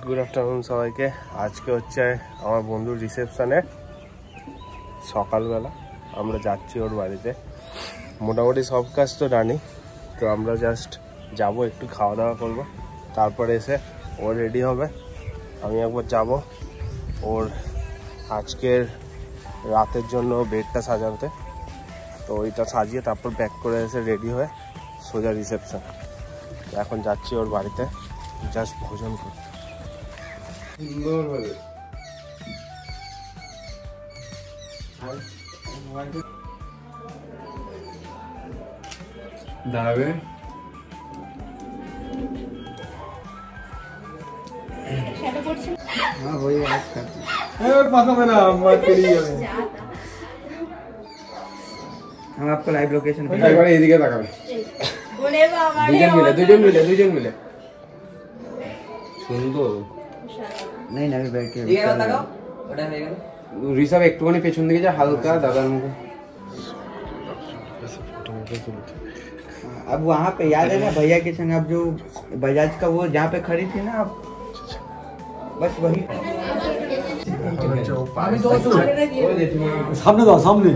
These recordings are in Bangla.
গুড আফটারনুন সবাইকে। আজকে হচ্ছে আমার বন্ধুর রিসেপশনে সকালবেলা আমরা যাচ্ছি ওর বাড়িতে। মোটামুটি সব কাজ তো জানি, তো আমরা জাস্ট যাব, একটু খাওয়া দাওয়া করব, তারপরে এসে ও রেডি হবে, আমি একবার যাব ওর আজকের রাতের জন্য বেডটা সাজাতে। তো ওইটা সাজিয়ে তারপর ব্যাক করে এসে রেডি হয়ে সোজা রিসেপশন। এখন যাচ্ছি ওর বাড়িতে জাস্ট ভোজন করতে। দাঁড়াবে हम आपको लाइव लोकेशन এদিকে তাকাবে দুজন মিলে সুন্দর। नहीं नहीं बैठ के ऋषभ একটুখানি পেছন দিকে যা, হালকা দাদার মুখে। अब वहाँ पे याद है ना भैया के संग आप जो बजाज का वो जहाँ पे खड़ी थी ना आप, बस वही सामने दो सामने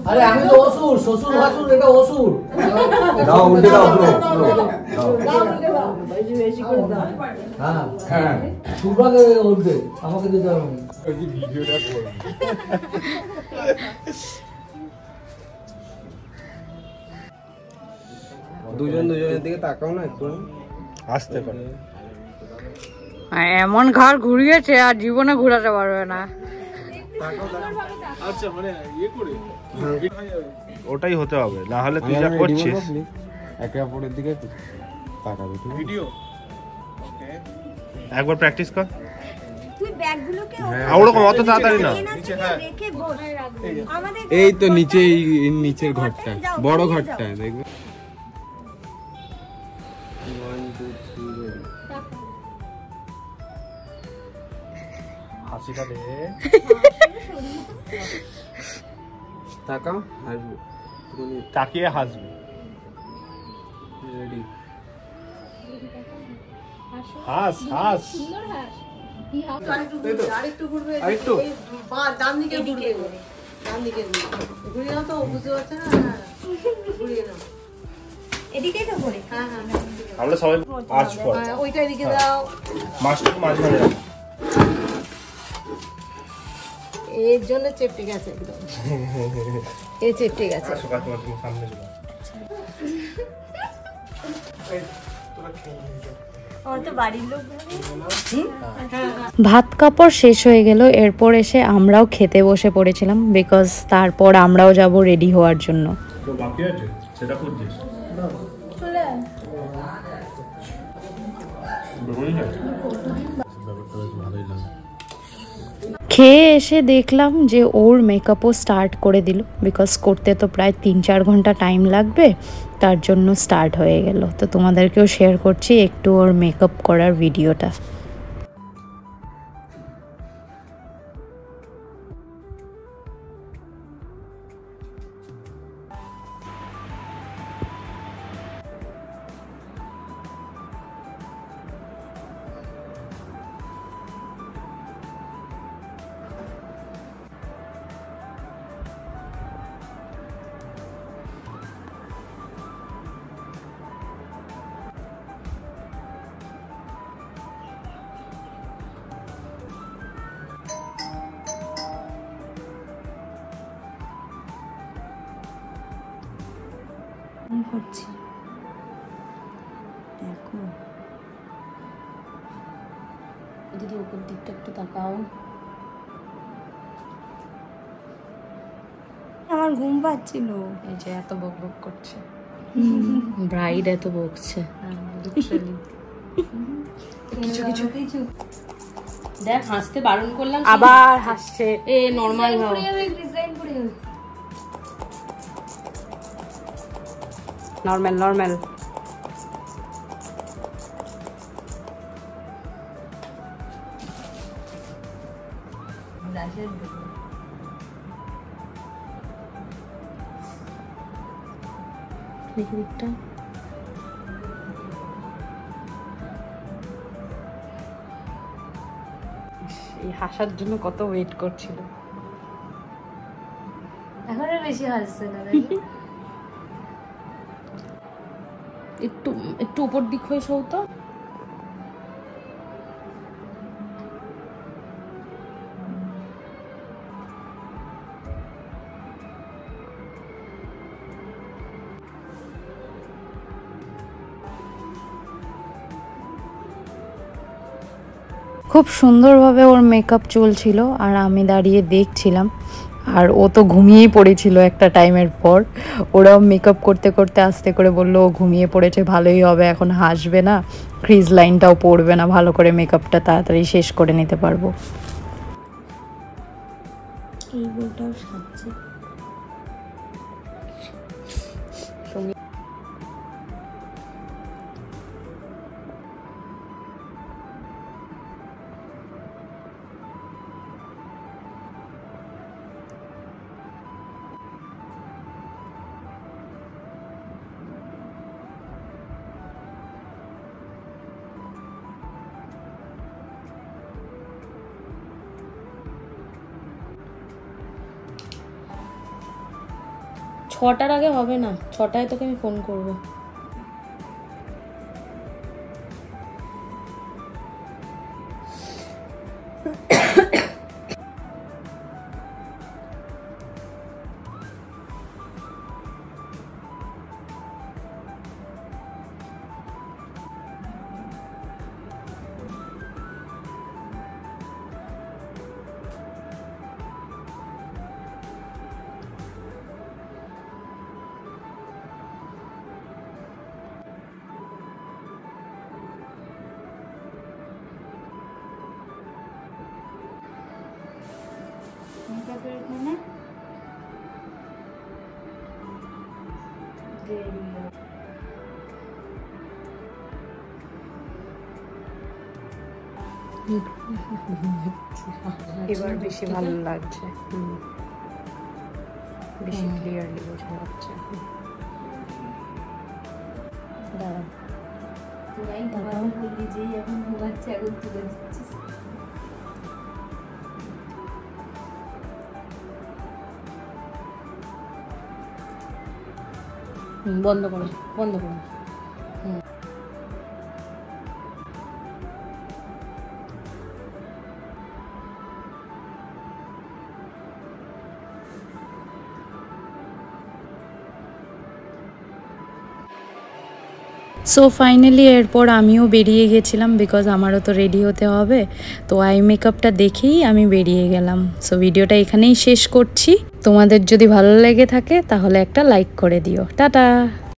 अरे আমি তো অসুর, শ্বশুর ভাসুর, এটা অসুর। দাও উল্টে দাও ব্রো হ্যাঁ হ্যাঁ সুভাগে উঠবে, আমাকে দিতে হবে। এই ভিডিওটা করব দুজনের দিকে তাকাও না, একটু আসতে পারে। এমন ঘর ঘুরিয়েছে আর জীবনে ঘুরাতে পারবে না। আচ্ছা মানে ইয়ে করে ওটাই হতে হবে, না হলে তুই যা করছিস একে অপরের দিকে তাকাবে। ভিডিও ওকে একবার প্র্যাকটিস কর। তুই ব্যাগগুলোকে ওরকম অত তাড়াতাড়ি না, নিচে হ্যাঁ রেখে বস। আমাদের এই তো নিচে, এই নিচের ঘরটা, বড় ঘরটা দেখবে। হাসিটা দে, তাকাও আর তাকিয়ে হাসবি। রেডি, হাস হাস আরেকটু ঘুরবে, আরেকটু ডান দিকে ঘুরবে, ডান দিকে ঘুরিয়ে নাও তো, বুঝতে পারছে না। হ্যাঁ ঘুরিয়ে নাও, এদিকেই তো ঘুরে। হ্যাঁ হ্যাঁ আমরা সবাই আজ পর ওইটা এদিকে দাও, মাস্টার মাঝখানে রাখ। এর জন্য চেপটে গেছে একদম, এ চেপটে গেছে। সামনে চলে ভাত কাপড় শেষ হয়ে গেল, এরপর এসে আমরাও খেতে বসে পড়েছিলাম, বিকজ তারপর আমরাও যাব রেডি হওয়ার জন্য। তো বাকি আছে সেটা করছিস খেয়ে এসে দেখলাম যে ওর মেকআপও স্টার্ট করে দিল, বিকজ করতে তো প্রায় 3-4 ঘন্টা টাইম লাগবে, তার জন্য স্টার্ট হয়ে গেল। তো তোমাদেরকেও শেয়ার করছি একটু ওর মেকআপ করার ভিডিওটা। করছি দেখো, দিদি উপর দিকটা একটু তাকাও। আমার ঘুম পাচ্ছিল, এই যে এত বক বক করছে, ব্রাইড এত বকছে। কিছু কিছু দেখ, হাসতে বারণ করলাম আবার হাসছে। এ নরমাল হও, নর্মাল নর্মাল। দিকটা এই হাসার জন্য কত ওয়েট করছিল, এখন আর বেশি হাসছে না। একটু একটু উপর দিক হয়ে শো তো। খুব সুন্দরভাবে ওর মেকআপ চলছিল আর আমি দাঁড়িয়ে দেখছিলাম। আর ও তো ঘুমিয়েই পড়েছিল একটা টাইমের পর। ওরাও মেকআপ করতে করতে আস্তে করে বললো ও ঘুমিয়ে পড়েছে, ভালোই হবে, এখন হাসবে না, ক্রিজ লাইনটাও পড়বে না, ভালো করে মেকআপটা তাড়াতাড়ি শেষ করে নিতে পারবো। এই বলটাও সাজছে। ছটার আগে হবে না, 6টায় তোকে আমি ফোন করবো। এবার বেশি ভালো লাগছে, বেশি ক্লিয়ারলি বোঝা যাচ্ছে। এখন ঘুমাচ্ছে, এখন তুলে দিচ্ছিস। বন্ধ করো, বন্ধ করো। সো ফাইনালি এরপর আমিও বেরিয়ে গেছিলাম, বিকজ আমারও তো রেডি হতে হবে। তো আই মেকআপটা দেখেই আমি বেরিয়ে গেলাম। সো ভিডিওটা এখানেই শেষ করছি। তোমাদের যদি ভালো লেগে থাকে তাহলে একটা লাইক করে দিও। টাটা।